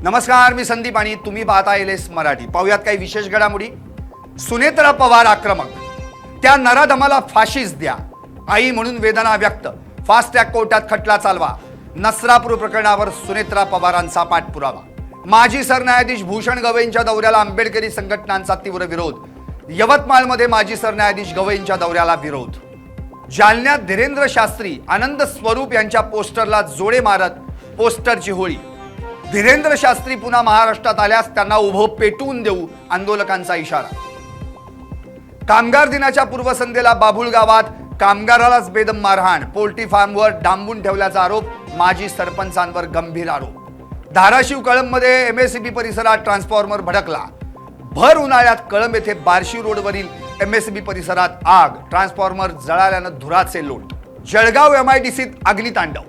नमस्कार, मी संदीप आणि तुम्ही पाहता एलएस मराठी। पाहूयात काही विशेष घडामोडी। सुनेत्रा पवार आक्रमक, त्या नराधमाला फाशीच द्या, आई म्हणून वेदना व्यक्त, फास्ट ट्रॅक कोर्टात खटला चालवा। नसरापूर प्रकरणावर सुनेत्रा पवारांचा पाठपुरावा। माजी सरन्यायाधीश भूषण गवईंच्या दौऱ्याला आंबेडकरी संघटनांचा तीव्र विरोध। यवतमाळमध्ये माजी सरन्यायाधीश गवईंच्या दौऱ्याला विरोध। जालन्यात धीरेंद्र शास्त्री आनंद स्वरूप यांच्या पोस्टरला जोडे मारत पोस्टरची होळी। धीरेंद्र शास्त्री पुन्हा महाराष्ट्रात आल्यास त्यांना उभं पेटवून देऊ, आंदोलकांचा इशारा। कामगार दिनाच्या पूर्वसंध्येला बाभुळ गावात कामगारालाच बेदम मारहाण, पोल्ट्री फार्मवर डांबून ठेवल्याचा आरोप, माजी सरपंचांवर गंभीर आरोप। धाराशिव कळंबमध्ये एमएससीबी परिसरात ट्रान्सफॉर्मर भडकला। भर उन्हाळ्यात कळंब येथे बार्शी रोडवरील एमएससीबी परिसरात आग, ट्रान्सफॉर्मर जळाल्यानं धुराचे लोट। जळगाव एमआयडीसीत अग्नितांडव,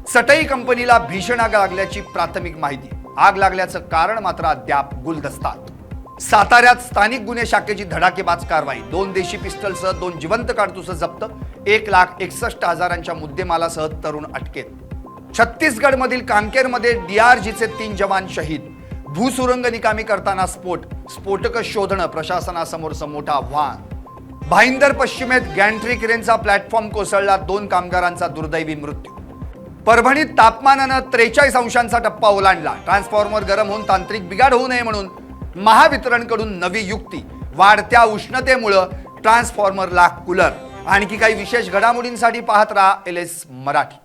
सटई कंपनीला भीषण आग लागल्याची प्राथमिक माहिती, आग लागल्याचं कारण मात्र अद्याप गुलदस्तात। साताऱ्यात स्थानिक गुन्हे शाखेची धडाकेबाज कारवाई, 2 देशी पिस्टलसह 2 जिवंत काडतुस जप्त, 1,61,000च्या मुद्देमालासह तरुण अटकेत। छत्तीसगडमधील कांकेरमध्ये डीआरजीचे 3 जवान शहीद। भूसुरुंग निकामी करताना स्फोटक शोधणं प्रशासनासमोरचं मोठं आव्हान। भाईंदर पश्चिमेत गॅन्ट्री क्रेनचा प्लॅटफॉर्म कोसळला, 2 कामगारांचा दुर्दैवी मृत्यू। परभणीत तापमानानं 43 अंशांचा टप्पा ओलांडला, ट्रान्सफॉर्मर गरम होऊन तांत्रिक बिघाड होऊ नये म्हणून महावितरणकडून नवी युक्ती, वाढत्या उष्णतेमुळे ट्रान्सफॉर्मरला कूलर। आणखी काही विशेष घडामोडींसाठी पाहत राहा एलएस मराठी।